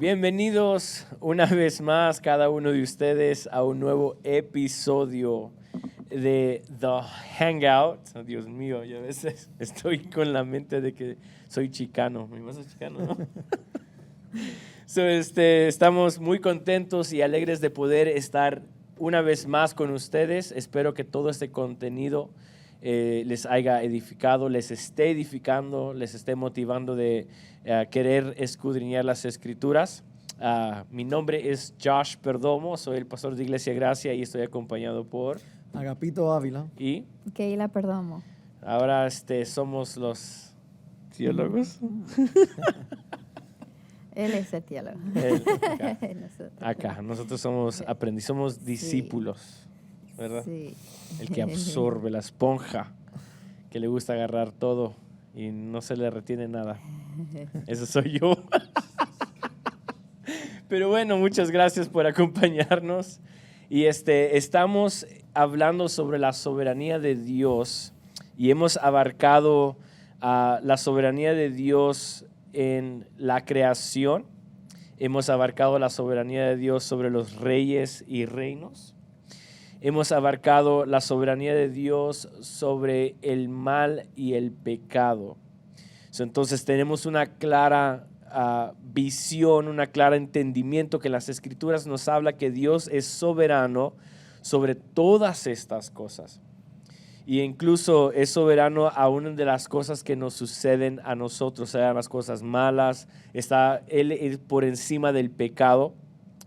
Bienvenidos una vez más cada uno de ustedes a un nuevo episodio de The Hangout. Oh, Dios mío, yo a veces estoy con la mente de que soy chicano. Mi mamá es chicano, ¿no? Estamos muy contentos y alegres de poder estar una vez más con ustedes. Espero que todo este contenido les haya edificado, les esté edificando, les esté motivando de querer escudriñar las Escrituras. Mi nombre es Josh Perdomo, soy el pastor de Iglesia Gracia y estoy acompañado por Agapito Ávila y Keila Perdomo. ahora somos los teólogos. Él es el teólogo. Acá, nosotros somos aprendiz, somos discípulos, ¿verdad? Sí. El que absorbe, la esponja, que le gusta agarrar todo y no se le retiene nada. Eso soy yo. Pero bueno, muchas gracias por acompañarnos. Y estamos hablando sobre la soberanía de Dios y hemos abarcado la soberanía de Dios en la creación. Hemos abarcado la soberanía de Dios sobre los reyes y reinos. Hemos abarcado la soberanía de Dios sobre el mal y el pecado. Entonces tenemos una clara visión, un claro entendimiento que las Escrituras nos habla que Dios es soberano sobre todas estas cosas. Y incluso es soberano aún de las cosas que nos suceden a nosotros, sean las cosas malas. Él es por encima del pecado,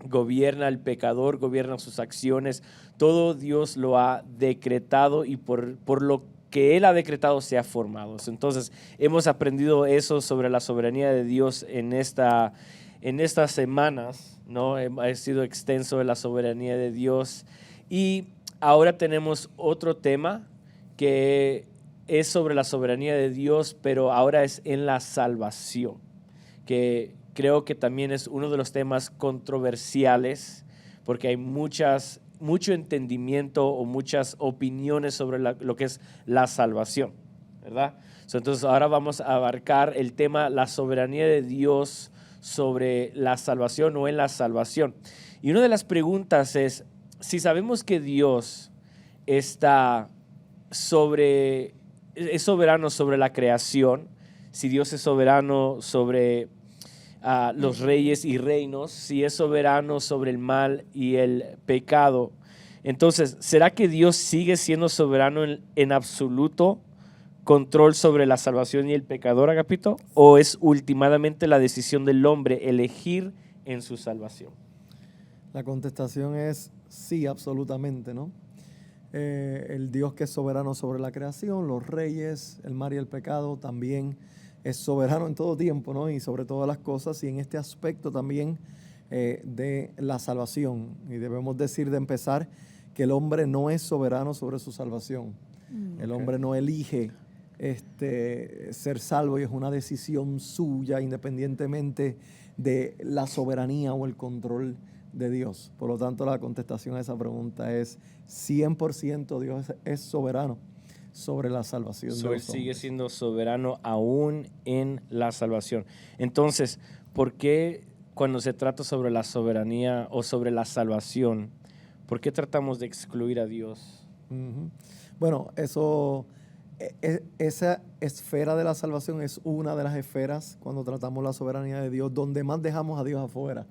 gobierna al pecador, gobierna sus acciones. Todo Dios lo ha decretado y por lo que Él ha decretado se ha formado. Entonces hemos aprendido eso sobre la soberanía de Dios en estas semanas, ¿no? Ha sido extenso de la soberanía de Dios. Y ahora tenemos otro tema que es sobre la soberanía de Dios, pero ahora es en la salvación, que creo que también es uno de los temas controversiales, porque hay mucho entendimiento o muchas opiniones sobre lo que es la salvación, ¿verdad? Entonces ahora vamos a abarcar el tema, la soberanía de Dios sobre la salvación o en la salvación. Y una de las preguntas es, si sabemos que Dios es soberano sobre la creación, si Dios es soberano sobre los reyes y reinos, si es soberano sobre el mal y el pecado, entonces, ¿será que Dios sigue siendo soberano en absoluto control sobre la salvación y el pecador, Agapito? ¿O es últimamente la decisión del hombre elegir en su salvación? La contestación es sí, absolutamente, ¿no? El Dios que es soberano sobre la creación, los reyes, el mal y el pecado, también es soberano en todo tiempo, ¿no? Y sobre todas las cosas, y en este aspecto también de la salvación. Y debemos decir de empezar que el hombre no es soberano sobre su salvación. El hombre no elige ser salvo y es una decisión suya independientemente de la soberanía o el control de Dios. Por lo tanto, la contestación a esa pregunta es 100% Dios es soberano sobre la salvación de los hombres. Él sigue siendo soberano aún en la salvación. Entonces, ¿por qué cuando se trata sobre la soberanía o sobre la salvación, por qué tratamos de excluir a Dios? Bueno, esa esfera de la salvación es una de las esferas cuando tratamos la soberanía de Dios, donde más dejamos a Dios afuera.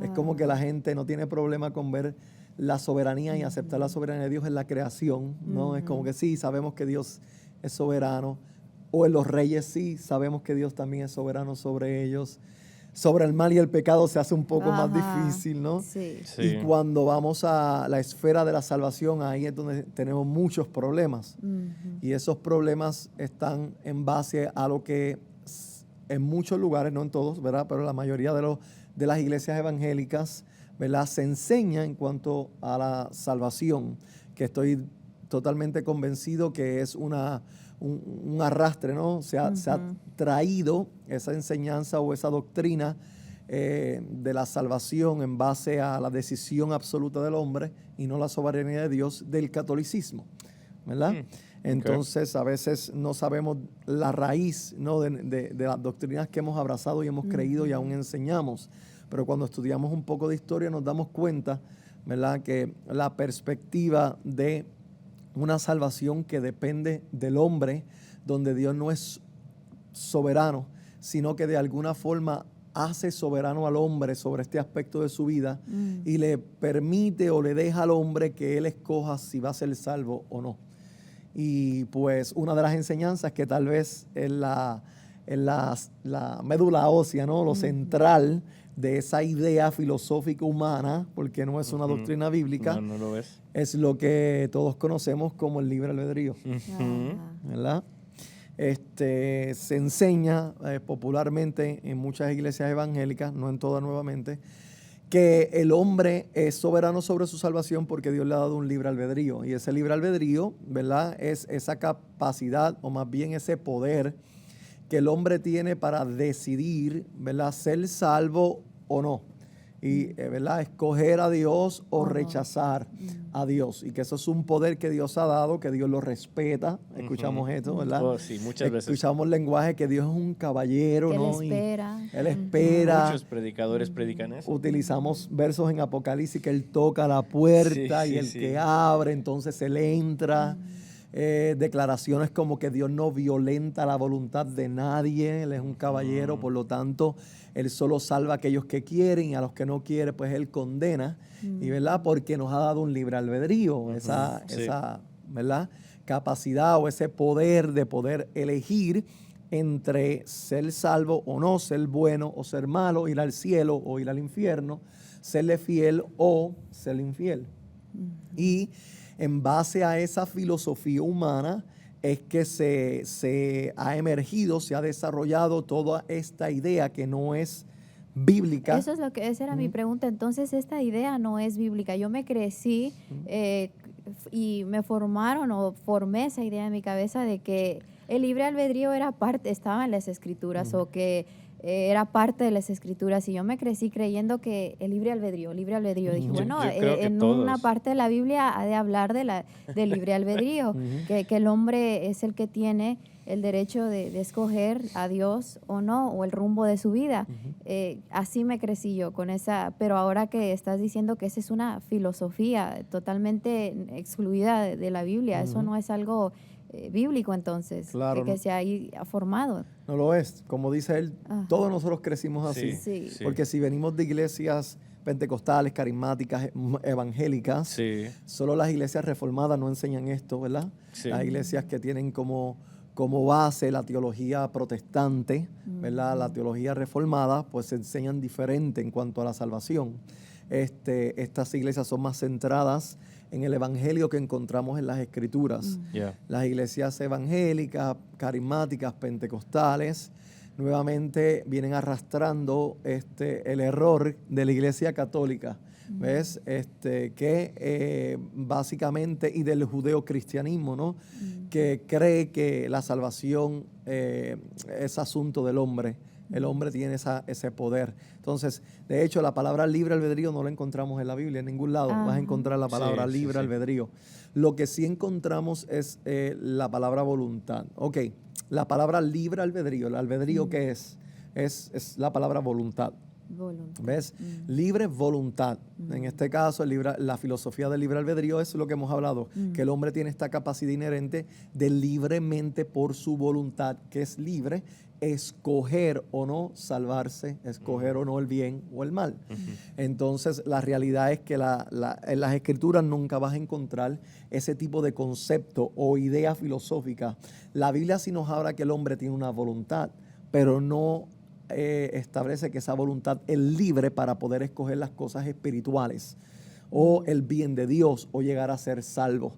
Es como que la gente no tiene problema con ver la soberanía y aceptar la soberanía de Dios en la creación, ¿no? Es como que sí, sabemos que Dios es soberano, o en los reyes sí, sabemos que Dios también es soberano sobre ellos. Sobre el mal y el pecado se hace un poco más difícil, ¿no? Sí. Y cuando vamos a la esfera de la salvación, ahí es donde tenemos muchos problemas. Y esos problemas están en base a lo que en muchos lugares, no en todos, ¿verdad? Pero la mayoría de las iglesias evangélicas, ¿verdad?, se enseña en cuanto a la salvación, que estoy totalmente convencido que es un arrastre, ¿no? Se ha traído esa enseñanza o esa doctrina de la salvación en base a la decisión absoluta del hombre y no la soberanía de Dios del catolicismo, ¿verdad? Entonces, a veces no sabemos la raíz, ¿no?, de las doctrinas que hemos abrazado y hemos creído y aún enseñamos. pero cuando estudiamos un poco de historia nos damos cuenta, ¿verdad?, que la perspectiva de una salvación que depende del hombre, donde Dios no es soberano, sino que de alguna forma hace soberano al hombre sobre este aspecto de su vida y le permite o le deja al hombre que él escoja si va a ser salvo o no. Y pues una de las enseñanzas que tal vez es la médula ósea, ¿no?, lo central de esa idea filosófica humana, porque no es una doctrina bíblica, No lo es. es lo que todos conocemos como el libre albedrío, ¿verdad? Se enseña popularmente en muchas iglesias evangélicas, no en todas nuevamente, que el hombre es soberano sobre su salvación porque Dios le ha dado un libre albedrío. Y ese libre albedrío, ¿verdad?, es esa capacidad, o más bien ese poder que el hombre tiene para decidir, ¿verdad?, ser salvo o no. Y, ¿verdad?, escoger a Dios o rechazar a Dios. Y que eso es un poder que Dios ha dado, que Dios lo respeta. Escuchamos esto, ¿verdad? Oh, sí, muchas veces. Escuchamos lenguaje que Dios es un caballero, Que Él ¿no? espera. Y Él espera. Muchos predicadores predican eso. Utilizamos versos en Apocalipsis que Él toca la puerta Sí, y sí, el sí. que abre, entonces Él entra. Declaraciones como que Dios no violenta la voluntad de nadie, Él es un caballero, por lo tanto, Él solo salva a aquellos que quieren y a los que no quiere, pues Él condena, y ¿verdad?, porque nos ha dado un libre albedrío, esa ¿verdad?, capacidad o ese poder de poder elegir entre ser salvo o no, ser bueno o ser malo, ir al cielo o ir al infierno, serle fiel o ser infiel. Y en base a esa filosofía humana es que se ha emergido, se ha desarrollado toda esta idea que no es bíblica. Eso es esa era mi pregunta. Entonces, esta idea no es bíblica. Yo me crecí y me formaron o formé esa idea en mi cabeza de que el libre albedrío era parte, estaba en las escrituras o que era parte de las escrituras, y yo me crecí creyendo que el libre albedrío. Dije, bueno, yo creo que en todos. una parte de la Biblia ha de hablar del libre albedrío, que el hombre es el que tiene el derecho de escoger a Dios o no, o el rumbo de su vida. Así me crecí yo con esa, pero ahora que estás diciendo que esa es una filosofía totalmente excluida de la Biblia, eso no es algo bíblico, entonces, Claro, que se ha formado. No lo es. Como dice él, todos nosotros crecimos así. Sí. Porque si venimos de iglesias pentecostales, carismáticas, evangélicas, solo las iglesias reformadas no enseñan esto, ¿verdad? Sí. Las iglesias que tienen como base la teología protestante, ¿verdad?, la teología reformada, pues se enseñan diferente en cuanto a la salvación. Estas iglesias son más centradas en el evangelio que encontramos en las escrituras. Las iglesias evangélicas, carismáticas, pentecostales, nuevamente vienen arrastrando el error de la iglesia católica, ¿ves? Que básicamente, y del judeocristianismo, ¿no? Que cree que la salvación es asunto del hombre. El hombre tiene ese poder. Entonces, de hecho, la palabra libre albedrío no la encontramos en la Biblia, en ningún lado vas a encontrar la palabra libre albedrío. Lo que sí encontramos es la palabra voluntad. Ok, la palabra libre albedrío, ¿el albedrío qué es? Es la palabra voluntad. ¿Ves? Libre voluntad. En este caso, la filosofía del libre albedrío es lo que hemos hablado, que el hombre tiene esta capacidad inherente de libremente por su voluntad, que es libre, escoger o no salvarse, escoger o no el bien o el mal. Entonces, la realidad es que en las escrituras nunca vas a encontrar ese tipo de concepto o idea filosófica. La Biblia sí nos habla que el hombre tiene una voluntad, pero no establece que esa voluntad es libre para poder escoger las cosas espirituales o el bien de Dios o llegar a ser salvo.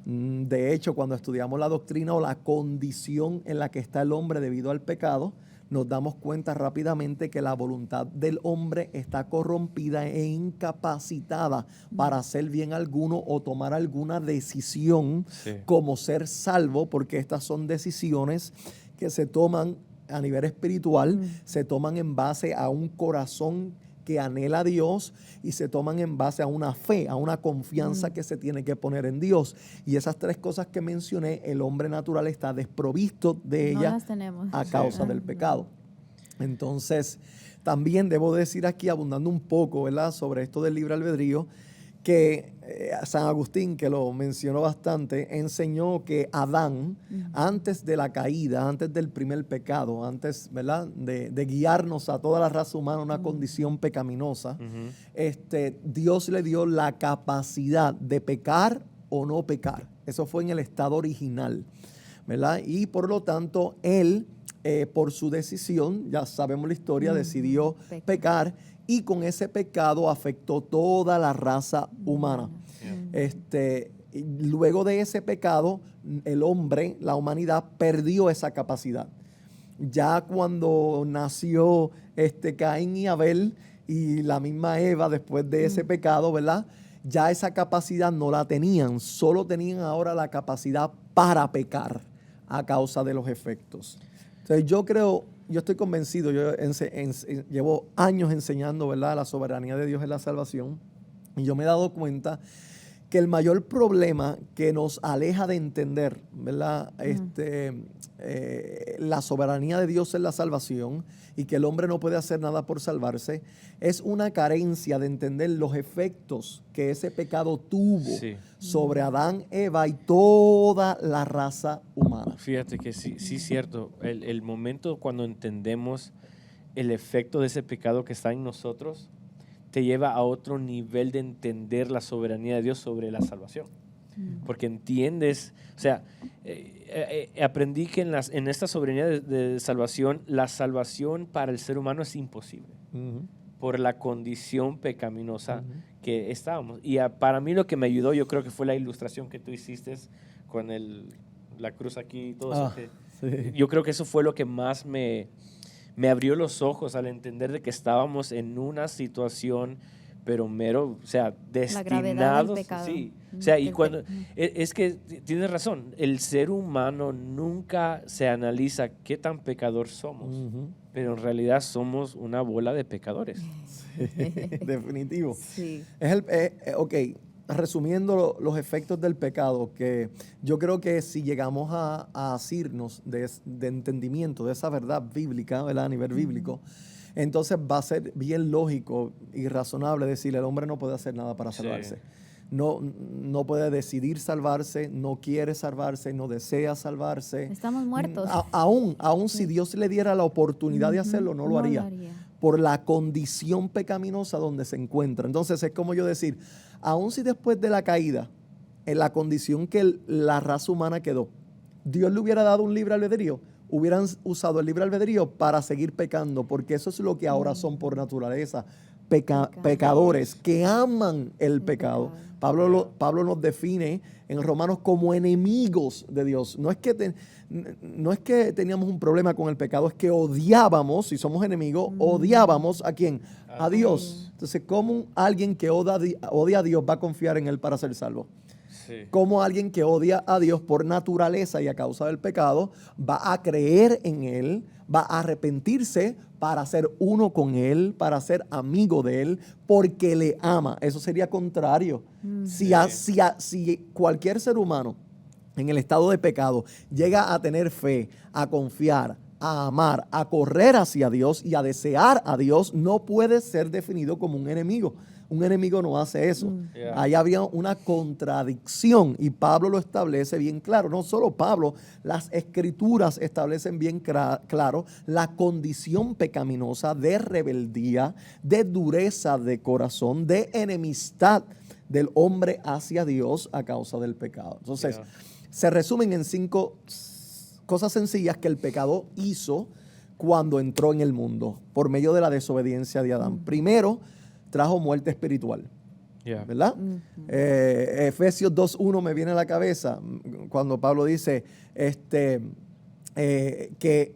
De hecho, cuando estudiamos la doctrina o la condición en la que está el hombre debido al pecado, nos damos cuenta rápidamente que la voluntad del hombre está corrompida e incapacitada para hacer bien alguno o tomar alguna decisión como ser salvo, porque estas son decisiones que se toman a nivel espiritual, se toman en base a un corazón que anhela a Dios y se toman en base a una fe, a una confianza que se tiene que poner en Dios. Y esas tres cosas que mencioné, el hombre natural está desprovisto de ellas a causa del pecado. Entonces, también debo decir aquí, abundando un poco, ¿verdad?, sobre esto del libre albedrío, que San Agustín, que lo mencionó bastante, enseñó que Adán, antes de la caída, antes del primer pecado, antes, ¿verdad?, de guiarnos a toda la raza humana a una condición pecaminosa, Dios le dio la capacidad de pecar o no pecar. Eso fue en el estado original, ¿verdad? Y por lo tanto, él, por su decisión, ya sabemos la historia, decidió pecar, y con ese pecado afectó toda la raza humana. Y luego de ese pecado, el hombre, la humanidad, perdió esa capacidad. Ya cuando nació Caín y Abel y la misma Eva, después de ese pecado, ¿verdad?, ya esa capacidad no la tenían, solo tenían ahora la capacidad para pecar a causa de los efectos. Entonces yo estoy convencido, llevo años enseñando, ¿verdad?, la soberanía de Dios en la salvación, y yo me he dado cuenta que el mayor problema que nos aleja de entender, ¿verdad?, la soberanía de Dios en la salvación, y que el hombre no puede hacer nada por salvarse, es una carencia de entender los efectos que ese pecado tuvo sobre Adán, Eva y toda la raza humana. Fíjate que sí, es cierto. El momento cuando entendemos el efecto de ese pecado que está en nosotros, te lleva a otro nivel de entender la soberanía de Dios sobre la salvación. Porque entiendes, o sea, aprendí que en esta soberanía de salvación, la salvación para el ser humano es imposible por la condición pecaminosa que estábamos. Y para mí lo que me ayudó, yo creo que fue la ilustración que tú hiciste con la cruz aquí y todo eso. Sí. Yo creo que eso fue lo que más me abrió los ojos al entender de que estábamos en una situación, pero o sea, destinados. La gravedad del pecado. Sí. O sea, y cuando es que tienes razón, el ser humano nunca se analiza qué tan pecador somos, pero en realidad somos una bola de pecadores. Sí, definitivo. Sí. Ok, resumiendo los efectos del pecado, que yo creo que si llegamos a asirnos de entendimiento de esa verdad bíblica, ¿verdad?, a nivel bíblico, entonces va a ser bien lógico y razonable decir, el hombre no puede hacer nada para salvarse. No puede decidir salvarse, no quiere salvarse, no desea salvarse. Estamos muertos. Aún si Dios le diera la oportunidad de hacerlo, no lo haría. Por la condición pecaminosa donde se encuentra. Entonces es como yo decir, aún si después de la caída, en la condición que la raza humana quedó, Dios le hubiera dado un libre albedrío, hubieran usado el libre albedrío para seguir pecando, porque eso es lo que ahora son por naturaleza, pecadores que aman el pecado. Pablo nos define en Romanos como enemigos de Dios. No es que teníamos un problema con el pecado, es que odiábamos, si somos enemigos, odiábamos ¿a quién? A Dios. Entonces, ¿cómo alguien que odia a Dios va a confiar en Él para ser salvo? Sí. Como alguien que odia a Dios por naturaleza y a causa del pecado va a creer en Él, va a arrepentirse para ser uno con Él, para ser amigo de Él, porque le ama. Eso sería contrario. Si cualquier ser humano en el estado de pecado llega a tener fe, a confiar, a amar, a correr hacia Dios y a desear a Dios, no puede ser definido como un enemigo. Un enemigo no hace eso. Ahí habría una contradicción y Pablo lo establece bien claro. No solo Pablo, las escrituras establecen bien claro la condición pecaminosa de rebeldía, de dureza de corazón, de enemistad del hombre hacia Dios a causa del pecado. Entonces, se resumen en 5 cosas sencillas que el pecado hizo cuando entró en el mundo por medio de la desobediencia de Adán. Primero, trajo muerte espiritual, ¿verdad? Efesios 2:1 me viene a la cabeza cuando Pablo dice que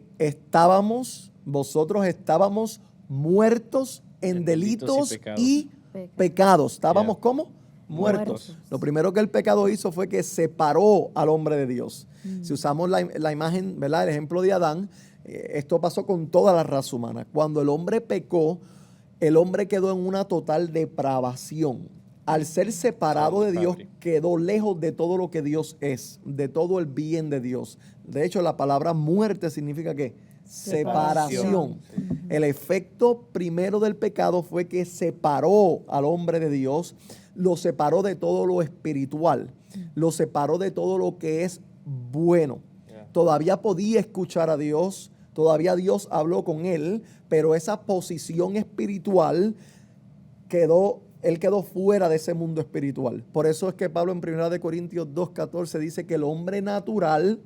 vosotros estábamos muertos en delitos y pecados. ¿Estábamos cómo? Muertos. Lo primero que el pecado hizo fue que separó al hombre de Dios. Si usamos la imagen, ¿verdad?, el ejemplo de Adán, esto pasó con toda la raza humana. Cuando el hombre pecó, el hombre quedó en una total depravación. Al ser separado de Dios, quedó lejos de todo lo que Dios es, de todo el bien de Dios. De hecho, la palabra muerte significa ¿qué? separación. Sí. El efecto primero del pecado fue que separó al hombre de Dios, lo separó de todo lo espiritual, lo separó de todo lo que es bueno. Todavía podía escuchar a Dios, todavía Dios habló con él, pero esa posición espiritual él quedó fuera de ese mundo espiritual. Por eso es que Pablo en 1 Corintios 2:14 dice que el hombre natural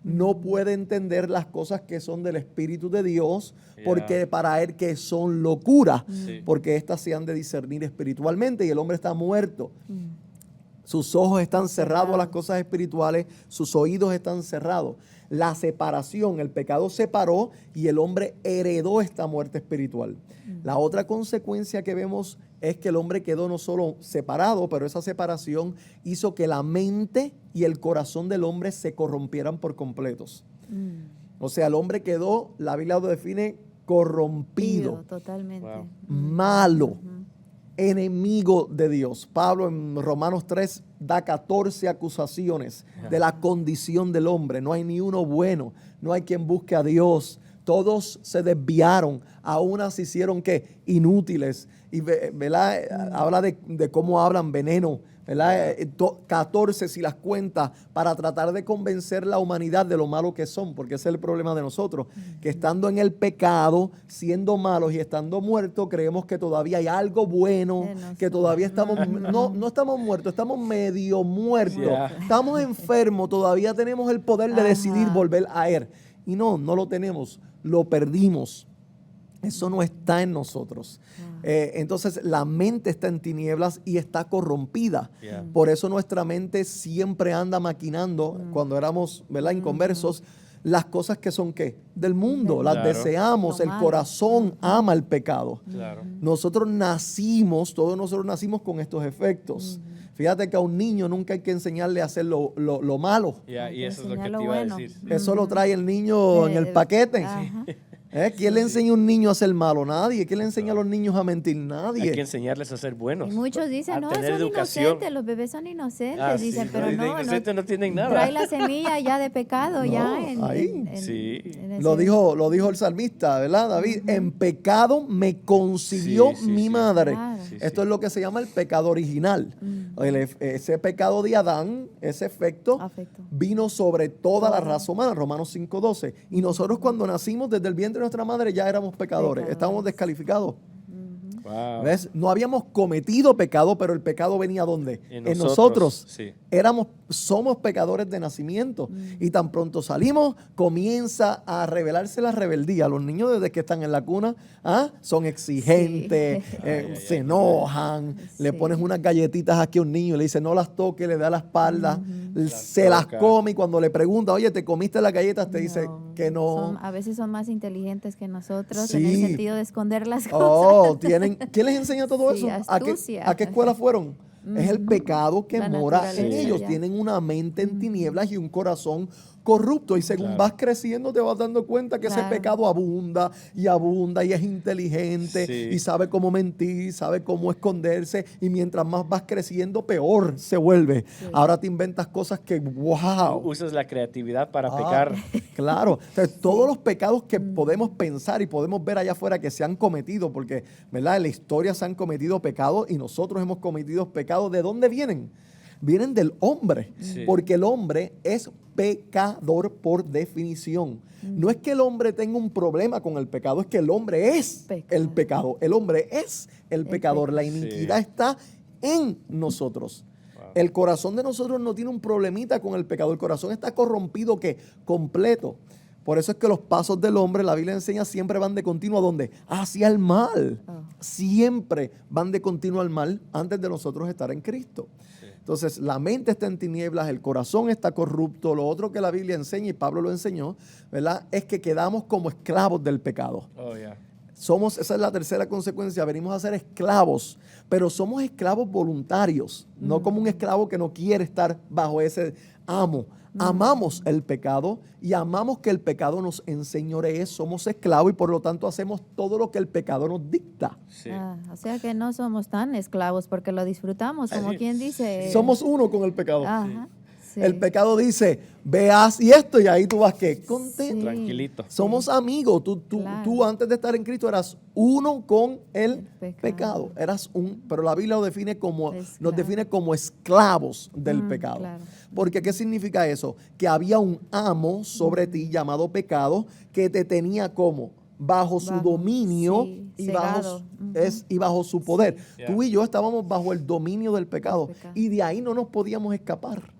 no puede entender las cosas que son del Espíritu de Dios, porque para él que son locura, porque éstas se han de discernir espiritualmente y el hombre está muerto. Sus ojos están cerrados a las cosas espirituales, sus oídos están cerrados. La separación, el pecado separó y el hombre heredó esta muerte espiritual. La otra consecuencia que vemos es que el hombre quedó no solo separado, pero esa separación hizo que la mente y el corazón del hombre se corrompieran por completos. O sea, el hombre quedó, la Biblia lo define, corrompido, totalmente. malo, enemigo de Dios. Pablo en Romanos 3 da 14 acusaciones de la condición del hombre. No hay ni uno bueno, no hay quien busque a Dios. Todos se desviaron, a unas se hicieron ¿qué? Inútiles. Y ¿verdad? Habla de cómo hablan veneno, ¿verdad? 14 si las cuenta, para tratar de convencer la humanidad de lo malo que son, porque ese es el problema de nosotros, que estando en el pecado, siendo malos y estando muertos, creemos que todavía hay algo bueno, que todavía estamos, no estamos muertos, estamos medio muertos, estamos enfermos, todavía tenemos el poder de decidir volver a Él. Y no lo tenemos, lo perdimos. Eso no está en nosotros. Entonces la mente está en tinieblas y está corrompida. Por eso nuestra mente siempre anda maquinando, cuando éramos, ¿verdad?, inconversos, las cosas que son ¿qué? Del mundo. Las deseamos. El corazón ama el pecado. Nosotros nacimos, todos nosotros nacimos con estos efectos. Fíjate que a un niño nunca hay que enseñarle a hacer lo malo. Y eso es lo que te iba a decir. Eso lo trae el niño en el paquete. ¿Quién le enseña a un niño a ser malo? Nadie. ¿Quién le enseña a los niños a mentir? Nadie. Hay que enseñarles a ser buenos. Y muchos dicen, no, son inocentes, los bebés son inocentes. Dicen, pero no, inocentes no tienen nada. Trae la semilla ya de pecado, Lo dijo el salmista, ¿verdad, David? En pecado me concibió mi madre. Claro. Esto es lo que se llama el pecado original. Ese pecado de Adán, ese efecto, vino sobre toda la raza humana, Romanos 5:12. Y nosotros cuando nacimos desde el vientre de nuestra madre ya éramos pecadores. Estábamos descalificados. ¿Ves? No habíamos cometido pecado, pero el pecado venía ¿dónde? En nosotros. Sí. Somos pecadores de nacimiento. Y tan pronto salimos, comienza a revelarse la rebeldía. Los niños desde que están en la cuna son exigentes, se enojan, le pones unas galletitas aquí a un niño y le dice no las toque, le da la espalda, se las come y cuando le pregunta, oye, ¿te comiste las galletas? Te dice que no. A veces son más inteligentes que nosotros en el sentido de esconder las cosas. ¿Quién les enseña todo eso? ¿A qué escuela fueron? Es el pecado que mora en ellos. Tienen una mente en tinieblas y un corazón corrupto. Y según vas creciendo te vas dando cuenta que ese pecado abunda y es inteligente y sabe cómo mentir, sabe cómo esconderse. Y mientras más vas creciendo, peor se vuelve. Ahora te inventas cosas que, wow. Usas la creatividad para pecar. Claro. Entonces, todos los pecados que podemos pensar y podemos ver allá afuera que se han cometido, porque, ¿verdad?, en la historia se han cometido pecados y nosotros hemos cometido pecados. ¿De dónde vienen? Vienen del hombre, porque el hombre es pecador por definición. No es que el hombre tenga un problema con el pecado, es que el hombre es el pecado. El hombre es el pecador. La iniquidad está en nosotros. El corazón de nosotros no tiene un problemita con el pecado. El corazón está corrompido, ¿qué? Completo. Por eso es que los pasos del hombre, la Biblia enseña, siempre van de continuo ¿a dónde? Hacia el mal. Siempre van de continuo al mal antes de nosotros estar en Cristo. Entonces, la mente está en tinieblas, el corazón está corrupto. Lo otro que la Biblia enseña, y Pablo lo enseñó, ¿verdad?, es que quedamos como esclavos del pecado. Esa es la tercera consecuencia, venimos a ser esclavos, pero somos esclavos voluntarios, no como un esclavo que no quiere estar bajo ese amo. Amamos el pecado y amamos que el pecado nos enseñoree, somos esclavos y por lo tanto hacemos todo lo que el pecado nos dicta. O sea que no somos tan esclavos porque lo disfrutamos, como quien dice. Somos uno con el pecado. Sí. El pecado dice, veas y esto, y ahí tú vas, ¿qué? Contento. Sí. Tranquilito. Somos amigos. Claro. Tú antes de estar en Cristo eras uno con el El pecado. pecado. Pero la Biblia nos define Esclavo. como esclavos del pecado. Claro. Porque ¿qué significa eso? Que había un amo sobre ti llamado pecado que te tenía como bajo su dominio sí, y cegado. y bajo su poder. Sí. Tú y yo estábamos bajo el dominio del pecado, Del pecado. y de ahí no nos podíamos escapar.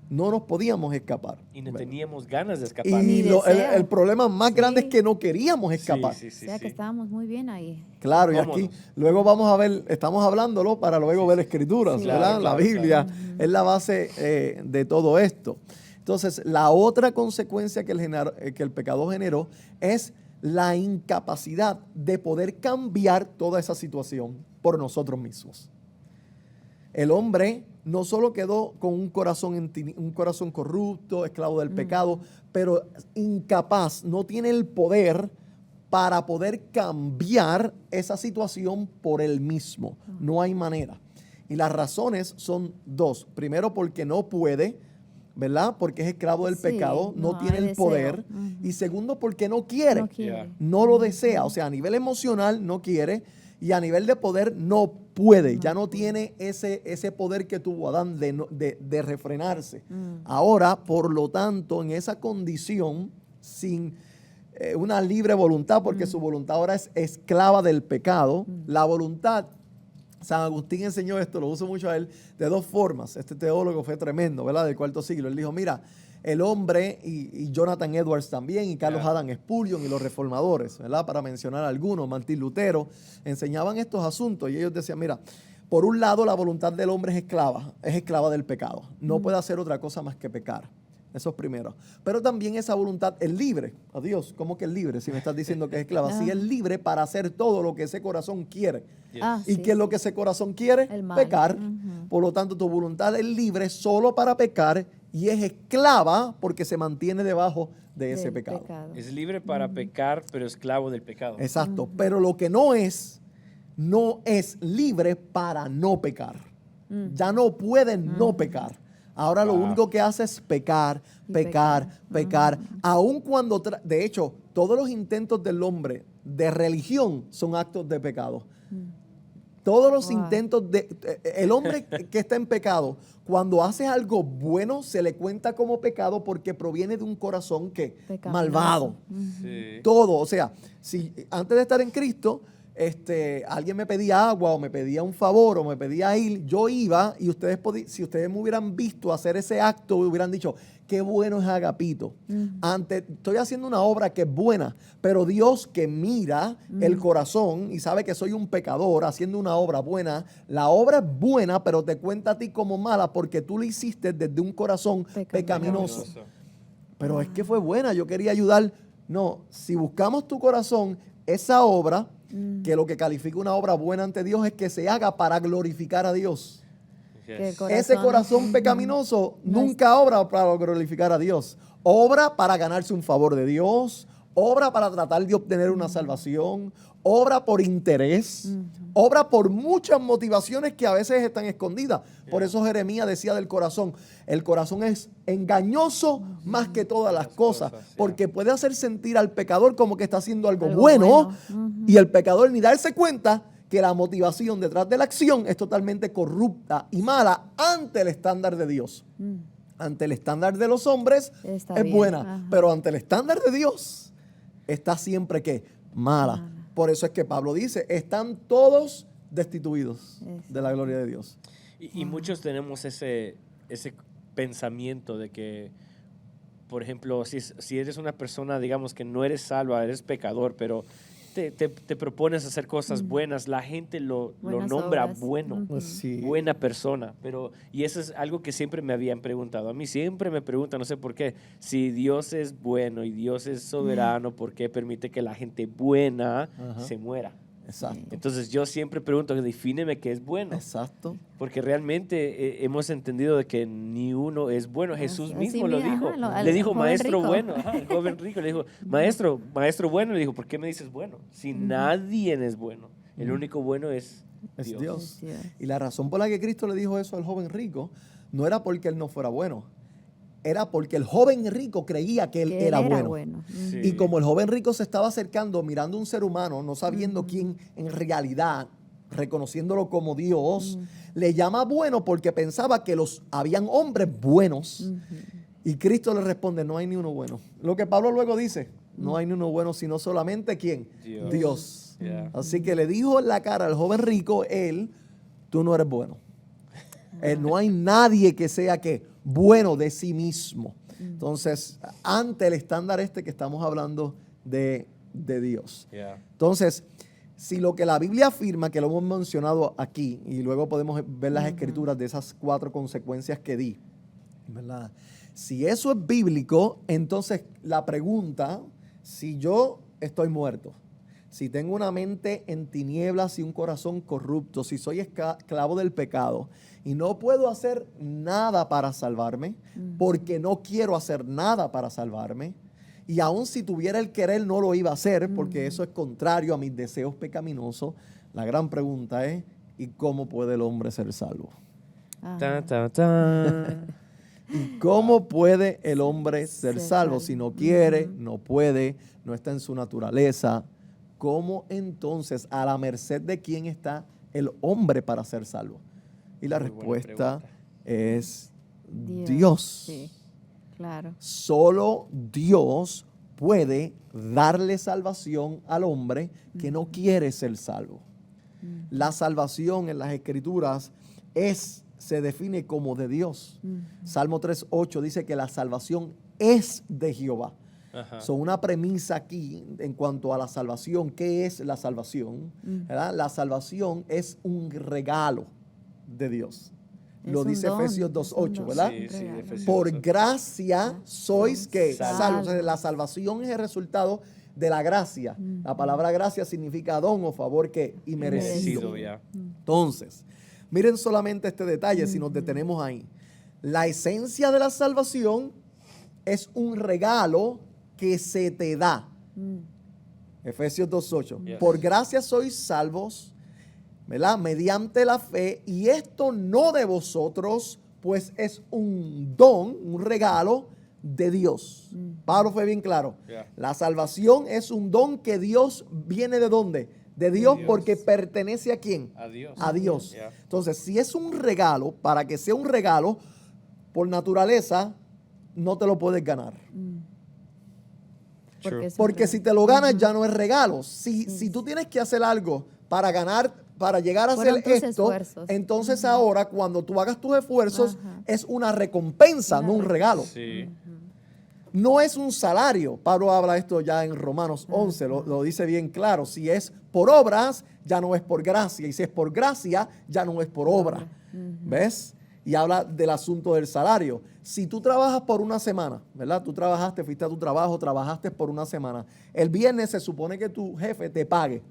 No nos podíamos escapar. Y no teníamos ganas de Y escapar. Ni deseo. el problema más grande es Sí. que no queríamos escapar. Sí, sí, O sea sí. que estábamos muy bien ahí. Claro, y Cómodos. aquí luego vamos a ver, estamos hablándolo para luego ver escrituras, Sí. ¿verdad? Claro, La claro, Biblia es la base de todo esto. Entonces, la otra consecuencia que el pecado generó es la incapacidad de poder cambiar toda esa situación por nosotros mismos. El hombre no solo quedó con un corazón corrupto, esclavo del pecado, pero incapaz, no tiene el poder para poder cambiar esa situación por él mismo. No hay manera. Y las razones son dos. Primero, porque no puede, ¿verdad? Porque es esclavo del Sí, pecado, no no tiene hay el deseo. poder. Ujú. Y segundo, porque no quiere. No quiere. No lo desea, o sea, a nivel emocional no quiere, y a nivel de poder no puede, ya no tiene ese poder que tuvo Adán de refrenarse. Ahora, por lo tanto, en esa condición, sin una libre voluntad, porque su voluntad ahora es esclava del pecado, la voluntad, San Agustín enseñó esto, lo uso mucho a él, de dos formas. Este teólogo fue tremendo, ¿verdad? Del cuarto siglo. Él dijo, mira, el hombre, y Jonathan Edwards también, y Carlos Adam Spurgeon, y los reformadores, ¿verdad? Para mencionar algunos, Martín Lutero, enseñaban estos asuntos, y ellos decían, mira, por un lado la voluntad del hombre es esclava del pecado. No puede hacer otra cosa más que pecar. Eso es primero. Pero también esa voluntad es libre. Adiós, ¿cómo que es libre? Si me estás diciendo que es esclava. Sí, es libre para hacer todo lo que ese corazón quiere. Ah, ¿Y sí. qué es lo que ese corazón quiere? El mal. Pecar. Ujú. Por lo tanto, tu voluntad es libre solo para pecar y es esclava porque se mantiene debajo de ese Del pecado. Es libre para pecar, pero esclavo del pecado. Exacto. Pero lo que no es libre para no pecar. Ya no puede no pecar. Ahora lo Wow. único que hace es pecar, Y pecar, pecar. pecar. Aun cuando, de hecho, todos los intentos del hombre de religión son actos de pecado. Todos los Wow. intentos el hombre que está en pecado, cuando hace algo bueno, se le cuenta como pecado porque proviene de un corazón que Pecaminoso. malvado. Sí. Todo, o sea, si antes de estar en Cristo, alguien me pedía agua o me pedía un favor o me pedía ir, yo iba y si ustedes me hubieran visto hacer ese acto, hubieran dicho, qué bueno es Agapito. Estoy haciendo una obra que es buena, pero Dios que mira el corazón y sabe que soy un pecador haciendo una obra buena, la obra es buena, pero te cuenta a ti como mala porque tú lo hiciste desde un corazón pecaminoso. Pero es que fue buena, yo quería ayudar. No, si buscamos tu corazón, esa obra, que lo que califica una obra buena ante Dios es que se haga para glorificar a Dios. Que el Ese corazón pecaminoso No nunca obra para glorificar a Dios. Obra para ganarse un favor de Dios, obra para tratar de obtener una salvación, obra por interés, obra por muchas motivaciones que a veces están escondidas. Por eso Jeremías decía del corazón, el corazón es engañoso más que todas las cosas, porque puede hacer sentir al pecador como que está haciendo algo bueno, y el pecador ni darse cuenta que la motivación detrás de la acción es totalmente corrupta y mala ante el estándar de Dios. Ante el estándar de los hombres Está es bien, buena, ajá. pero ante el estándar de Dios está siempre que mala. Por eso es que Pablo dice, están todos destituidos de la gloria de Dios. Y muchos tenemos ese pensamiento de que, por ejemplo, si eres una persona, digamos, que no eres salva, eres pecador, pero te propones hacer cosas buenas, la gente lo Buenas nombra obras. bueno, Pues sí. buena persona. Y eso es algo que siempre me habían preguntado. A mí siempre me preguntan, no sé por qué, si Dios es bueno y Dios es soberano, ¿por qué permite que la gente buena se muera? Exacto. Entonces yo siempre pregunto, defíneme qué es bueno. Exacto. Porque realmente hemos entendido de que ni uno es bueno. Jesús Así mismo lo mismo, dijo. ajá, Le al dijo, joven maestro rico. bueno. Ajá, el joven rico le dijo, maestro bueno. Le dijo, ¿por qué me dices bueno? Si nadie es bueno. El único bueno es Es Dios. Dios. Es Dios. Y la razón por la que Cristo le dijo eso al joven rico no era porque él no fuera bueno, era porque el joven rico creía que él era bueno. Sí. Y como el joven rico se estaba acercando, mirando a un ser humano, no sabiendo quién en realidad, reconociéndolo como Dios, le llama bueno porque pensaba que habían hombres buenos. Y Cristo le responde, no hay ni uno bueno. Lo que Pablo luego dice, no hay ni uno bueno, sino solamente ¿quién? Dios. Yeah. Así que le dijo en la cara al joven rico, tú no eres bueno. No hay nadie que sea bueno de sí mismo. Entonces, ante el estándar que estamos hablando de Dios. Yeah. Entonces, si lo que la Biblia afirma, que lo hemos mencionado aquí, y luego podemos ver las escrituras de esas 4 consecuencias que di, ¿verdad? Si eso es bíblico, entonces la pregunta, si yo estoy muerto, si tengo una mente en tinieblas y un corazón corrupto, si soy esclavo del pecado y no puedo hacer nada para salvarme, porque no quiero hacer nada para salvarme, y aun si tuviera el querer no lo iba a hacer, porque eso es contrario a mis deseos pecaminosos, la gran pregunta es, ¿y cómo puede el hombre ser salvo? Ta, ta, ta. ¿Y cómo puede el hombre ser salvo? Si no quiere, no puede, no está en su naturaleza. ¿Cómo entonces, a la merced de quién está el hombre para ser salvo? Y la Muy buena respuesta pregunta. es Dios. Sí, claro. Solo Dios puede darle salvación al hombre que no quiere ser salvo. La salvación en las Escrituras se define como de Dios. Salmo 3:8 dice que la salvación es de Jehová. Ajá. Son una premisa aquí en cuanto a la salvación. ¿Qué es la salvación? ¿Verdad? La salvación es un regalo de Dios. Lo dice Efesios 2:8, ¿verdad? Sí, sí, Efesios Por 2:8. gracia sois que Salvos. salvos. O sea, la salvación es el resultado de la gracia. La palabra gracia significa don o favor y merecido. Merecido, ya. Entonces, miren solamente este detalle si nos detenemos ahí. La esencia de la salvación es un regalo que se te da. Efesios 2:8. Yes. Por gracia sois salvos, ¿verdad? Mediante la fe, y esto no de vosotros, pues es un don, un regalo de Dios. Pablo fue bien claro. Yeah. La salvación es un don que Dios viene ¿de dónde? De Dios, Dios. porque pertenece a quién? A Dios. A Dios. Yeah. Entonces, si es un regalo, para que sea un regalo, por naturaleza, no te lo puedes ganar. True. es un Porque regalo. si te lo ganas, ya no es regalo. Si tú tienes que hacer algo para ganar, para llegar a Fueron hacer tus esto, esfuerzos. entonces ahora cuando tú hagas tus esfuerzos, Ajá. es una recompensa, Una no un regalo. Sí. No es un salario. Pablo habla esto ya en Romanos 11, lo dice bien claro. Si es por obras, ya no es por gracia. Y si es por gracia, ya no es por obra. ¿Ves? Y habla del asunto del salario. Si tú trabajas por una semana, ¿verdad? Tú trabajaste, fuiste a tu trabajo, trabajaste por una semana. El viernes se supone que tu jefe te pague.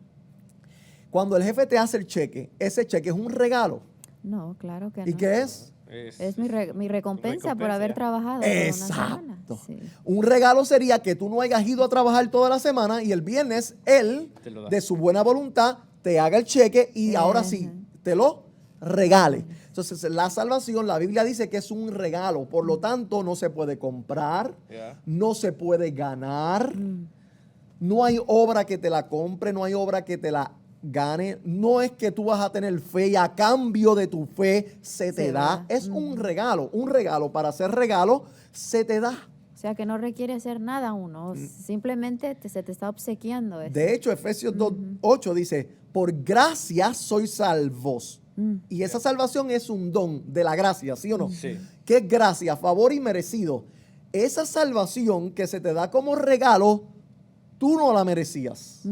Cuando el jefe te hace el cheque, ese cheque es un regalo. No, claro que no. ¿Y qué es? Es mi recompensa por haber ya. trabajado por una semana. Exacto. Sí. Un regalo sería que tú no hayas ido a trabajar toda la semana y el viernes él, Te lo da. de su buena voluntad, te haga el cheque y ahora sí, te lo regale. Entonces, la salvación, la Biblia dice que es un regalo, por lo tanto, no se puede comprar, Yeah. no se puede ganar, no hay obra que te la compre, no hay obra que te la gane, no es que tú vas a tener fe y a cambio de tu fe se te da, es un regalo, para hacer regalo se te da. O sea que no requiere hacer nada uno, simplemente se te está obsequiando eso. De hecho, Efesios 2:8 dice, por gracia sois salvos. Y esa salvación es un don de la gracia, ¿sí o no? Sí. ¿Qué es gracia? Favor y merecido. Esa salvación que se te da como regalo, tú no la merecías.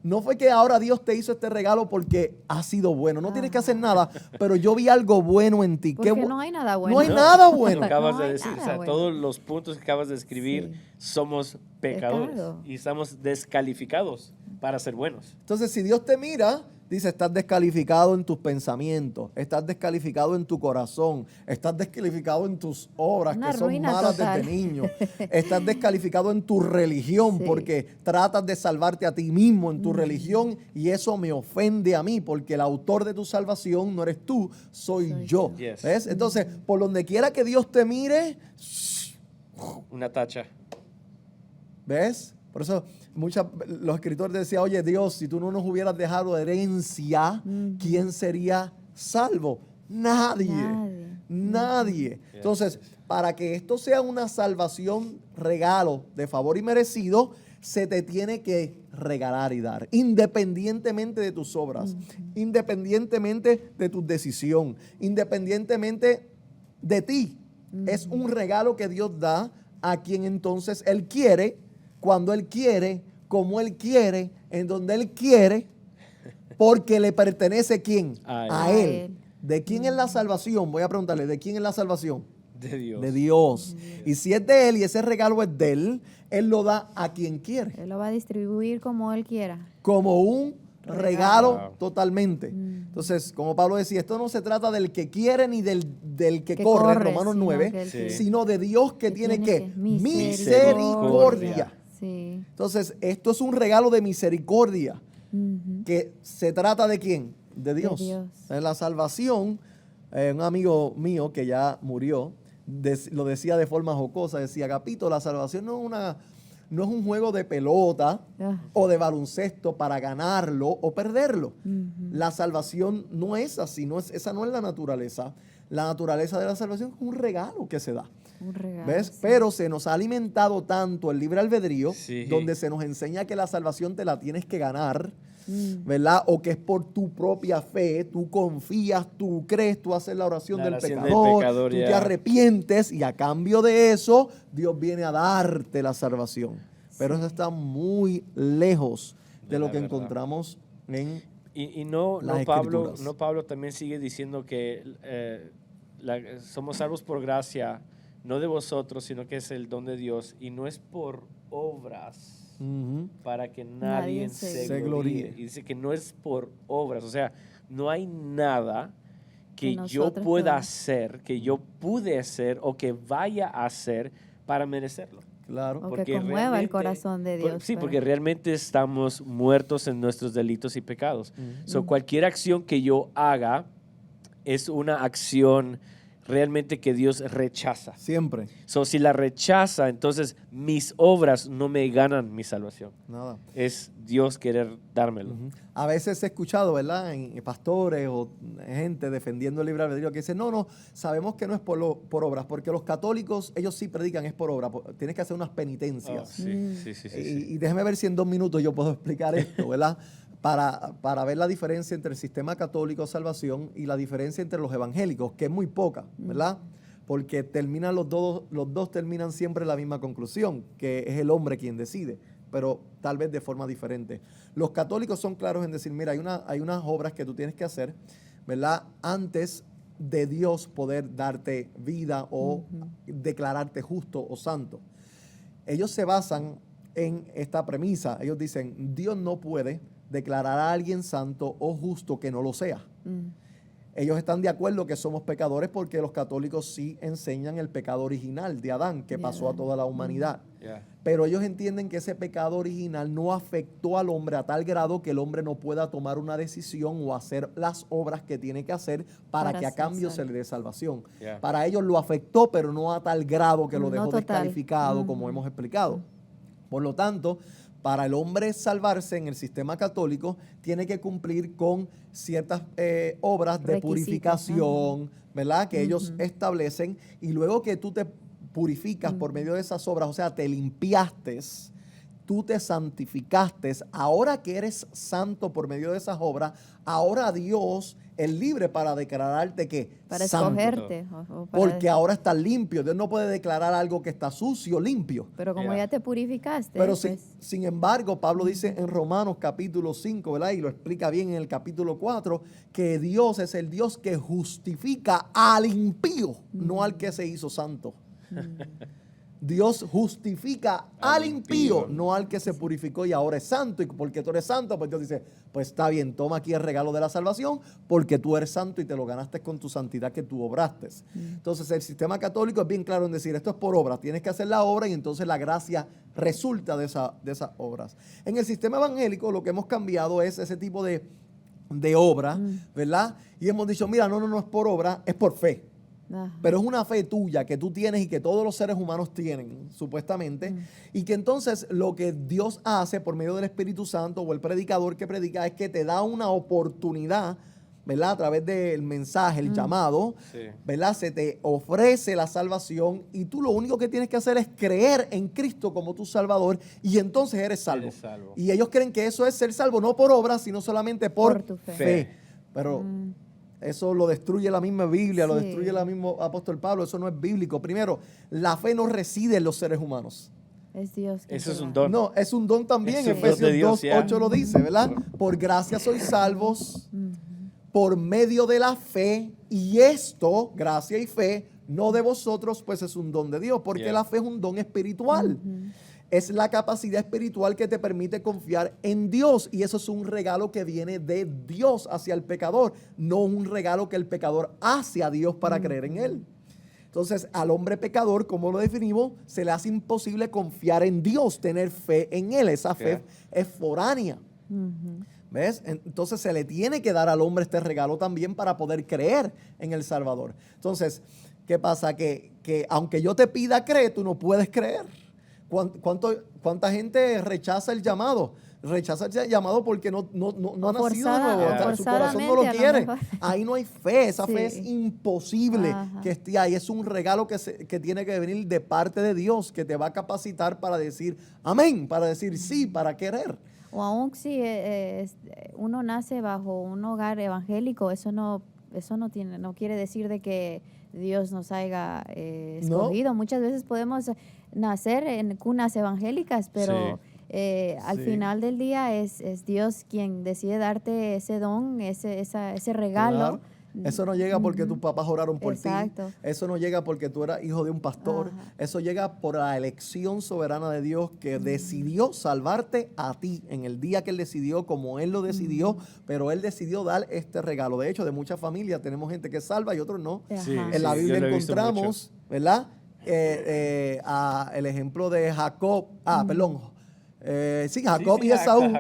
No fue que ahora Dios te hizo este regalo porque ha sido bueno. No tienes que hacer nada, pero yo vi algo bueno en ti. Porque Qué no hay nada bueno. No hay nada bueno. Lo acabas No de hay decir, nada o sea, bueno. todos los puntos que acabas de escribir somos pecadores Pecado. y estamos descalificados para ser buenos. Entonces, si Dios te mira, Dice, estás descalificado en tus pensamientos, estás descalificado en tu corazón, estás descalificado en tus obras Una que son ruina malas total. desde niño, estás descalificado en tu religión Sí. porque tratas de salvarte a ti mismo en tu religión y eso me ofende a mí porque el autor de tu salvación no eres tú, soy Soy yo. yo. Yes. ¿Ves? Entonces, por donde quiera que Dios te mire, Una tacha. ¿ves? Por eso los escritores decían, oye Dios, si tú no nos hubieras dejado herencia, ¿quién sería salvo? Nadie. Nadie. Nadie. Entonces, para que esto sea una salvación, regalo de favor y merecido, se te tiene que regalar y dar, independientemente de tus obras, independientemente de tu decisión, independientemente de ti. Es un regalo que Dios da a quien entonces Él quiere, cuando Él quiere, como Él quiere, en donde Él quiere, porque le pertenece ¿quién? A Él. Él. ¿De quién es la salvación? Voy a preguntarle, ¿de quién es la salvación? De Dios. De Dios. Y si es de Él y ese regalo es de Él lo da a quien quiere, Él lo va a distribuir como Él quiera. como un regalo Wow. totalmente. Entonces, como Pablo decía, esto no se trata del que quiere ni del que Que corre, corre, Romanos sino 9, que el que- sino de Dios que tiene que misericordia. Sí. Entonces, esto es un regalo de misericordia, Ujú. que se trata de quién? De Dios. Dios. En la salvación, un amigo mío que ya murió, lo decía de forma jocosa, decía, Agapito, la salvación no es un juego de pelota Ah. o de baloncesto para ganarlo o perderlo. Ujú. La salvación no es así, esa no es la naturaleza. La naturaleza de la salvación es un regalo que se da. Un regalo. ¿Ves? sí. Pero se nos ha alimentado tanto el libre albedrío, Sí. donde se nos enseña que la salvación te la tienes que ganar, Mm. ¿verdad? O que es por tu propia fe, tú confías, tú crees, tú haces la oración La del oración del pecador, pecador, tú ya. te arrepientes y a cambio de eso, Dios viene a darte la salvación. Pero eso está muy lejos de De lo la que verdad. encontramos en... Y no, Las Pablo, Escrituras. Pablo también sigue diciendo que somos salvos por gracia, no de vosotros, sino que es el don de Dios y no es por obras Ujú. para que nadie, Nadie se se gloríe. gloríe. Y dice que no es por obras, o sea, no hay nada que Que yo nosotros pueda podamos. hacer, que yo pude hacer o que vaya a hacer para merecerlo. Claro. O que Porque conmueva el realmente- corazón de Dios. Sí, para- porque realmente estamos muertos en nuestros delitos y pecados. Ujú. So, cualquier acción que yo haga es una acción realmente que Dios rechaza. Siempre. So, si la rechaza, entonces mis obras no me ganan mi salvación. Nada. Es Dios querer dármelo. Ujú. A veces he escuchado, ¿verdad?, en pastores o gente defendiendo el libre albedrío que dice, no, sabemos que no es por obras, porque los católicos, ellos sí predican, es por obra, tienes que hacer unas Oh, penitencias. sí, sí, sí, sí, sí. Y déjeme ver si en 2 minutos yo puedo explicar esto, ¿verdad? Para ver la diferencia entre el sistema católico de salvación y la diferencia entre los evangélicos, que es muy poca, ¿verdad? Porque terminan los dos terminan siempre en la misma conclusión, que es el hombre quien decide, pero tal vez de forma diferente. Los católicos son claros en decir, mira, hay unas obras que tú tienes que hacer, ¿verdad? Antes de Dios poder darte vida o declararte justo o santo. Ellos se basan en esta premisa. Ellos dicen, Dios no puede declarar a alguien santo o justo que no lo sea. Mm. Ellos están de acuerdo que somos pecadores porque los católicos sí enseñan el pecado original de Adán, que De pasó a Adán. toda la humanidad. Yeah. Pero ellos entienden que ese pecado original no afectó al hombre a tal grado que el hombre no pueda tomar una decisión o hacer las obras que tiene que hacer para que a ser cambio se salvo. le dé salvación. Yeah. Para ellos lo afectó, pero no a tal grado que lo No dejó total. descalificado, como hemos explicado. Por lo tanto, para el hombre salvarse en el sistema católico, tiene que cumplir con ciertas obras de Requisitos, purificación, ¿verdad? Que ellos establecen. Y luego que tú te purificas por medio de esas obras, o sea, te limpiaste, tú te santificaste, ahora que eres santo por medio de esas obras, ahora Dios es libre para declararte que Para santo. escogerte. o para- Porque ahora estás limpio. Dios no puede declarar algo que está sucio, limpio. Pero como Yeah. ya te purificaste. Pero pues, sin embargo, Pablo dice en Romanos capítulo 5, ¿verdad? Y lo explica bien en el capítulo 4, que Dios es el Dios que justifica al impío, no al que se hizo santo. Dios justifica al impío, no al que se purificó y ahora es santo. Y porque tú eres santo, pues Dios dice, pues está bien, toma aquí el regalo de la salvación, porque tú eres santo y te lo ganaste con tu santidad que tú obraste. Entonces el sistema católico es bien claro en decir, esto es por obra, tienes que hacer la obra y entonces la gracia resulta de esas obras. En el sistema evangélico lo que hemos cambiado es ese tipo de obra, ¿verdad? Y hemos dicho, mira, no es por obra, es por fe. Ajá. Pero es una fe tuya que tú tienes y que todos los seres humanos tienen, supuestamente, y que entonces lo que Dios hace por medio del Espíritu Santo o el predicador que predica es que te da una oportunidad, ¿verdad? A través del mensaje, el llamado, Sí. ¿verdad? Se te ofrece la salvación y tú lo único que tienes que hacer es creer en Cristo como tu Salvador y entonces eres salvo. Eres salvo. Y ellos creen que eso es ser salvo no por obra, sino solamente por tu fe. fe. Pero eso lo destruye la misma Biblia, lo Sí. destruye el mismo apóstol Pablo, eso no es bíblico. Primero, la fe no reside en los seres humanos. Es Dios. que Eso te es un da. don. No, es un don también. Es un don Efesios de Dios, 2:8 lo dice, ¿verdad? Por gracia sois salvos por medio de la fe, y esto, gracia y fe, no de vosotros, pues es un don de Dios, porque Yeah. la fe es un don espiritual. Es la capacidad espiritual que te permite confiar en Dios, y eso es un regalo que viene de Dios hacia el pecador, no un regalo que el pecador hace a Dios para creer en Él. Entonces, al hombre pecador, como lo definimos, se le hace imposible confiar en Dios, tener fe en Él. Esa fe Yeah. es foránea. ¿Ves? Entonces se le tiene que dar al hombre este regalo también para poder creer en el Salvador. Entonces, ¿qué pasa? Que aunque yo te pida creer, tú no puedes creer. ¿Cuánta gente rechaza el llamado? Rechaza el llamado porque no ha nacido de nuevo. Yeah. Su corazón no lo forzadamente, a lo quiere. mejor. Ahí no hay fe. Esa Sí. fe es imposible Ajá. que esté ahí. Es un regalo que tiene que venir de parte de Dios, que te va a capacitar para decir amén, para decir sí, para querer. O aún si uno nace bajo un hogar evangélico, eso no quiere decir de que Dios nos haya escogido. Muchas veces podemos nacer en cunas evangélicas, pero al Sí. final del día es Dios quien decide darte ese don, ese regalo. Claro. Eso no llega porque tus papás oraron por Exacto. ti. Eso no llega porque tú eras hijo de un pastor. Ajá. Eso llega por la elección soberana de Dios que decidió salvarte a ti en el día que Él decidió, como Él lo decidió, pero Él decidió dar este regalo. De hecho, de muchas familias tenemos gente que salva y otros no. Ajá. Sí, En la sí, Biblia yo lo he visto encontramos, ¿verdad? El ejemplo de Jacob, Jacob y Esaú,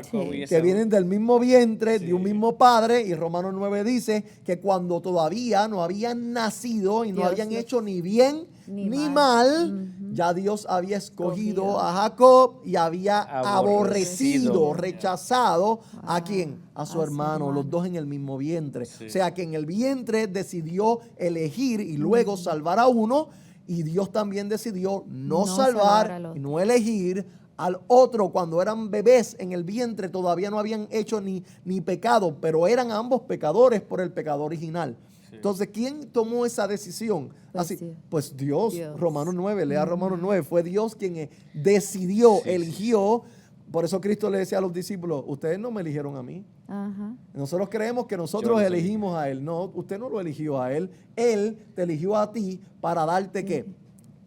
que vienen del mismo vientre, de un mismo padre, y Romanos 9 dice que cuando todavía no habían nacido y no Dios habían los- hecho ni bien ni ni mal. mal, ya Dios había escogido Escogido. a Jacob y había Aborrecido. rechazado ¿a quién? A su a su hermano, los hermano. dos en el mismo vientre. Sí. O sea que en el vientre decidió elegir y luego salvar a uno, y Dios también decidió no No salvar al salvar otro. y no elegir al otro cuando eran bebés en el vientre, todavía no habían hecho ni pecado, pero eran ambos pecadores por el pecado original. Entonces, ¿quién tomó esa decisión? Pues Dios. Pues Dios. Dios. Romanos 9, lea Romanos 9, fue Dios quien decidió, eligió. Por eso Cristo le decía a los discípulos, ustedes no me eligieron a mí. Ajá. Nosotros creemos que Yo nosotros los elegimos a Él. No, usted no lo eligió a Él. Él te eligió a ti para darte ¿qué?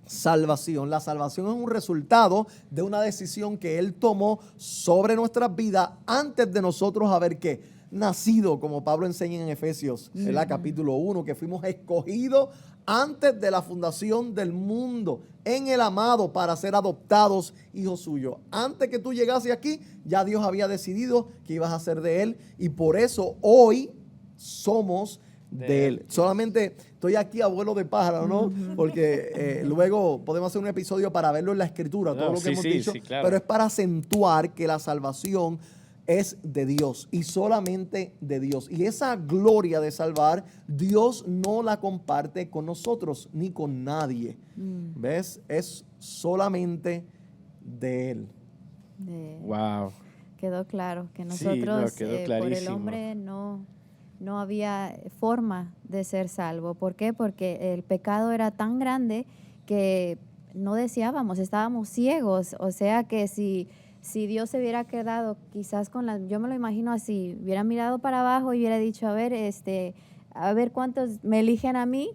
Salvación. La salvación es un resultado de una decisión que Él tomó sobre nuestras vidas antes de nosotros haber ¿qué? Nacido, como Pablo enseña en Efesios, en la capítulo 1, que fuimos escogidos antes de la fundación del mundo en el amado para ser adoptados hijos suyos. Antes que tú llegases aquí, ya Dios había decidido que ibas a ser de Él, y por eso hoy somos de Él. Solamente estoy aquí a vuelo de pájaro, ¿no? Porque luego podemos hacer un episodio para verlo en la Escritura, todo No, lo que sí, hemos sí, dicho, sí, claro. pero es para acentuar que la salvación es de Dios y solamente de Dios. Y esa gloria de salvar, Dios no la comparte con nosotros ni con nadie. ¿Ves? Es solamente de Él. Wow. Quedó claro que Sí, nosotros no, quedó por el clarísimo. hombre no había forma de ser salvo. ¿Por qué? Porque el pecado era tan grande que no deseábamos, estábamos ciegos. O sea que si Dios se hubiera quedado quizás yo me lo imagino así, hubiera mirado para abajo y hubiera dicho, a ver cuántos me eligen a mí,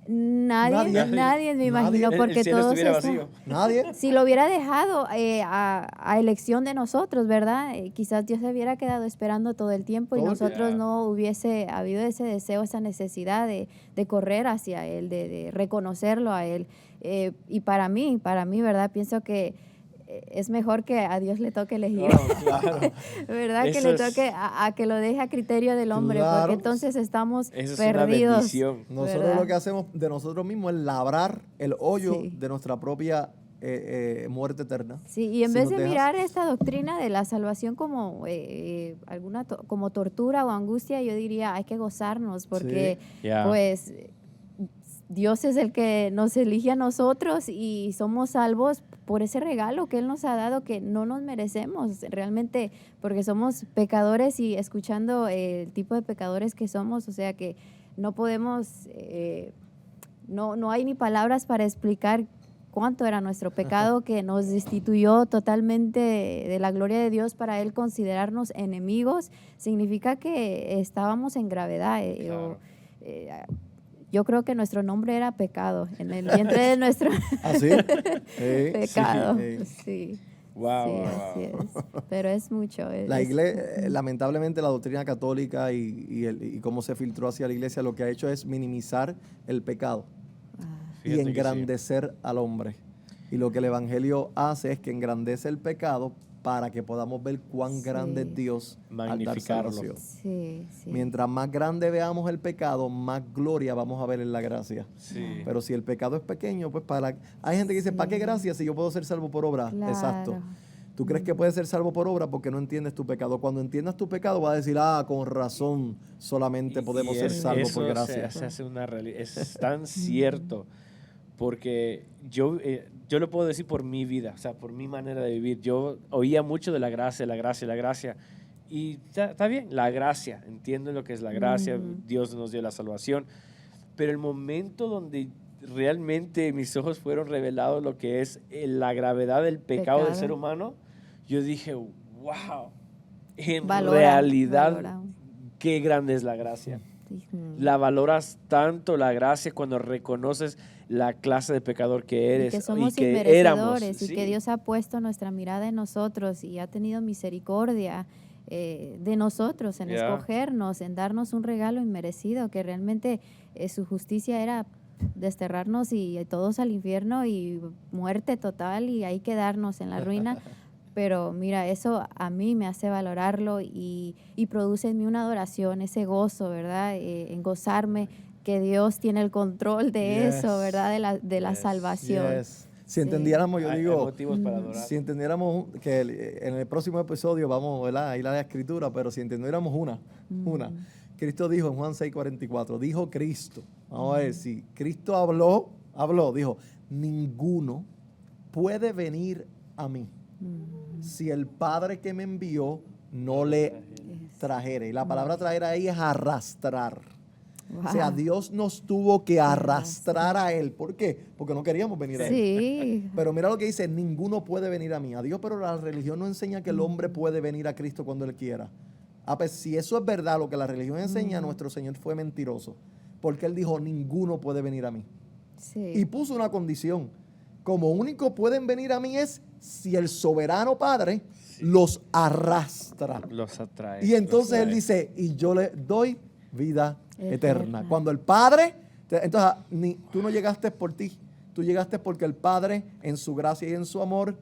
Nadie me imagino, porque el cielo todos estuviera están- vacío. Nadie. si lo hubiera dejado a elección de nosotros, ¿verdad? Quizás Dios se hubiera quedado esperando todo el tiempo y Todo el nosotros tiempo. no hubiese habido ese deseo, esa necesidad de correr hacia Él, de reconocerlo a Él. Y para mí, ¿verdad? Pienso que es mejor que a Dios le toque elegir. Oh, claro. ¿Verdad? Que Eso le es- toque a que lo deje a criterio del hombre, Claro. porque entonces estamos Eso es una perdidos. bendición. Nosotros ¿verdad? lo que hacemos de nosotros mismos es labrar el hoyo Sí. de nuestra propia muerte eterna. Sí, y en Si vez nos de dejas- mirar esta doctrina de la salvación como como tortura o angustia, yo diría hay que gozarnos porque Ya. pues Dios es el que nos elige a nosotros y somos salvos por ese regalo que Él nos ha dado que no nos merecemos realmente porque somos pecadores y escuchando el tipo de pecadores que somos, o sea que no podemos, no hay ni palabras para explicar cuánto era nuestro pecado que nos destituyó totalmente de la gloria de Dios para Él considerarnos enemigos. Significa que estábamos en gravedad. Claro. Yo creo que nuestro nombre era pecado, en el vientre de nuestro ¿Así? pecado. Sí. Sí, Wow, sí, wow, así es. Pero es mucho. La iglesia, lamentablemente la doctrina católica y cómo se filtró hacia la iglesia lo que ha hecho es minimizar el pecado y Fíjate que sí. engrandecer al hombre. Y lo que el Evangelio hace es que engrandece el pecado para que podamos ver cuán Sí. grande es Dios al dar Magnificarlo. salvación. Sí, sí. Mientras más grande veamos el pecado, más gloria vamos a ver en la gracia. Sí. Pero si el pecado es pequeño, pues hay gente que dice, ¿para qué gracia si yo puedo ser salvo por obra? Claro. Exacto. Tú crees que puedes ser salvo por obra porque no entiendes tu pecado. Cuando entiendas tu pecado vas a decir, con razón solamente podemos Y ser salvos por eso gracia. se hace una realidad. Es tan cierto. Porque yo lo puedo decir por mi vida, o sea, por mi manera de vivir. Yo oía mucho de la gracia, la gracia, la gracia. Y está bien, la gracia. Entiendo lo que es la gracia. Dios nos dio la salvación. Pero el momento donde realmente mis ojos fueron revelados lo que es la gravedad del pecado del ser humano, yo dije, wow, en realidad, valora. qué grande es la gracia. Ujú. La valoras tanto la gracia cuando reconoces la clase de pecador que eres Y que somos que inmerecedores éramos. y Sí. que Dios ha puesto nuestra mirada en nosotros y ha tenido misericordia de nosotros, en Yeah. escogernos, en darnos un regalo inmerecido, que realmente su justicia era desterrarnos y todos al infierno y muerte total y ahí quedarnos en la ruina. Pero mira, eso a mí me hace valorarlo y produce en mí una adoración, ese gozo, ¿verdad? En gozarme que Dios tiene el control de Yes. eso, ¿verdad? De la Yes. salvación. Yes. Si entendiéramos, yo Hay digo, motivos para adorar. si entendiéramos que en el próximo episodio vamos, ¿verdad?, a ir a la escritura, pero si entendiéramos una. Cristo dijo en Juan 6:44, dijo Cristo, vamos a ver, si Cristo habló, dijo, ninguno puede venir a mí si el Padre que me envió no le trajere. Y la palabra traer ahí es arrastrar. O sea, Wow. Dios nos tuvo que arrastrar a Él. ¿Por qué? Porque no queríamos venir a Él. Sí, Pero mira lo que dice, ninguno puede venir a mí. A Dios, pero la religión no enseña que el hombre puede venir a Cristo cuando Él quiera. Pues si eso es verdad, lo que la religión enseña, nuestro Señor fue mentiroso. Porque Él dijo, ninguno puede venir a mí. sí. Y puso una condición. Como único pueden venir a mí es si el soberano Padre los arrastra. Los atrae. Y entonces los Él atrae. dice, y yo le doy vida eterna. Eterna. Cuando el Padre, entonces tú no llegaste por ti, tú llegaste porque el Padre en su gracia y en su amor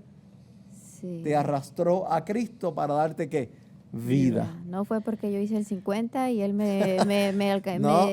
Sí. te arrastró a Cristo para darte ¿qué? Vida. No fue porque yo hice el 50 y él me No.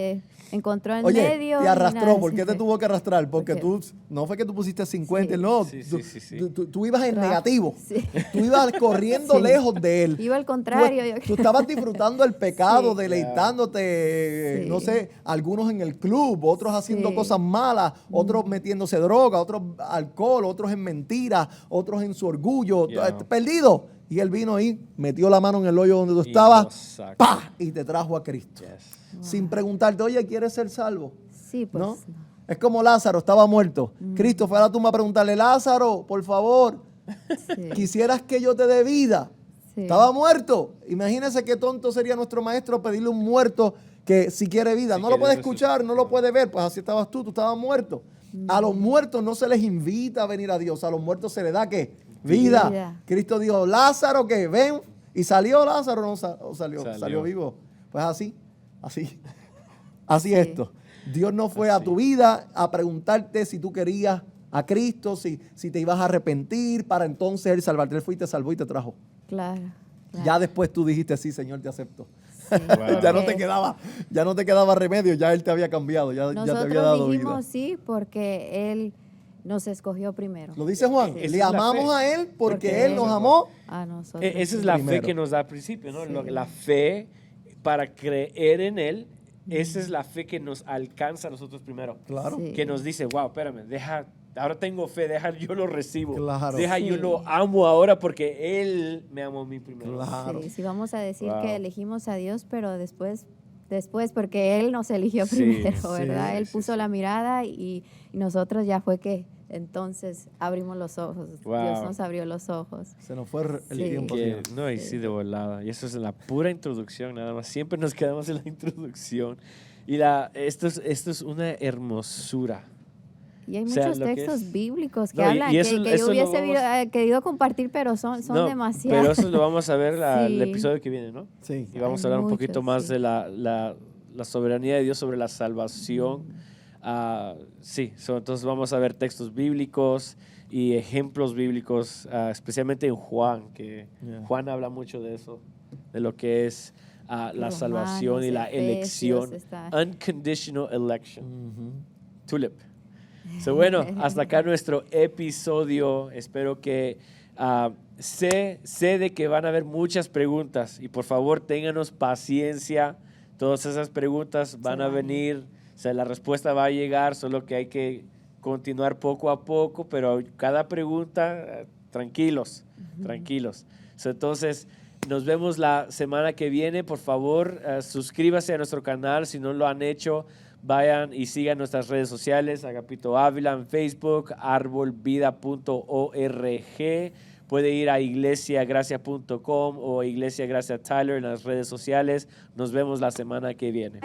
encontró en Oye, medio. te y arrastró. nada, ¿Por sí qué te fue. tuvo que arrastrar? Porque Porque- no fue que tú pusiste 50, Sí. no. Sí, tú, sí, sí, sí. tú ibas en Tra- negativo. Sí. Tú ibas corriendo Sí. lejos de Él. Iba al contrario. Tú estabas disfrutando el pecado, Sí. deleitándote, Sí. no sé, algunos en el club, otros haciendo Sí. cosas malas, otros metiéndose droga, otros alcohol, otros en mentiras, otros en su orgullo, Yeah. perdido. Y Él vino ahí, metió la mano en el hoyo donde tú Y estabas, los sacó. ¡pah! Y te trajo a Cristo. Yes. Sin preguntarte, oye, ¿quieres ser salvo? Sí, pues. ¿No? Es como Lázaro, estaba muerto. Cristo fue a la tumba a preguntarle, Lázaro, por favor, Sí, quisieras que yo te dé vida. sí. Estaba muerto. Imagínense qué tonto sería nuestro maestro pedirle a un muerto que si quiere vida, Si no lo puede quiere escuchar, no lo puede ver, pues así estabas tú estabas muerto. A los muertos no se les invita a venir a Dios, a los muertos se les da ¿qué? Vida. Vida. Cristo dijo, Lázaro, ¿qué? Ven. Y salió Lázaro, no salió vivo. Pues así Sí. esto. Dios no fue a tu vida a preguntarte si tú querías a Cristo, si te ibas a arrepentir, para entonces Él salvarte. Él fue y te salvó y te trajo. Claro. Ya después tú dijiste, sí, Señor, te acepto. Sí, ya no porque te quedaba remedio, ya Él te había cambiado, ya te había dado nosotros vida. dijimos sí porque Él nos escogió primero. Lo dice Juan, Esa es le la amamos fe. a Él porque Porque Él nos amó. A nosotros. Esa es la fe Primero. que nos da al principio, ¿no? Sí. La fe para creer en Él, esa es la fe que nos alcanza a nosotros primero. Claro. Sí. Que nos dice, wow, espérame, ahora tengo fe, yo lo recibo. Claro. Yo Sí. lo amo ahora porque Él me amó a mí primero. Claro. Sí, sí, vamos a decir Wow. que elegimos a Dios, pero después porque Él nos eligió Sí, primero, sí, ¿verdad? Él sí, puso sí. la mirada y nosotros ya fue que entonces abrimos los ojos. Wow. Dios nos abrió los ojos. Se nos fue el Sí. tiempo. Que, señor. no, y sí, de volada. Y eso es la pura introducción, nada más. Siempre nos quedamos en la introducción. Y esto es una hermosura. Y hay O sea, muchos lo que textos es- bíblicos que No, y hablan, eso- que yo eso lo hubiese vamos- querido compartir, pero son No, demasiados. pero eso lo vamos a ver el Sí. episodio que viene, ¿no? Sí. Y vamos a Hay hablar un muchos, poquito más sí. de la soberanía de Dios sobre la salvación. Entonces vamos a ver textos bíblicos y ejemplos bíblicos, especialmente en Juan, que Yeah. Juan habla mucho de eso, de lo que es la Romanos, salvación y la Efesios, elección. está- Unconditional election. Ujú. Tulip. So, bueno, hasta acá nuestro episodio. Espero que sé de que van a haber muchas preguntas y por favor ténganos paciencia. Todas esas preguntas van a venir, o sea, la respuesta va a llegar, solo que hay que continuar poco a poco, pero cada pregunta, tranquilos. So, entonces, nos vemos la semana que viene. Por favor, suscríbase a nuestro canal si no lo han hecho. Vayan y sigan nuestras redes sociales, Agapito Ávila en Facebook, arbolvida.org. Puede ir a iglesiagracia.com o Iglesia Gracia Tyler en las redes sociales. Nos vemos la semana que viene.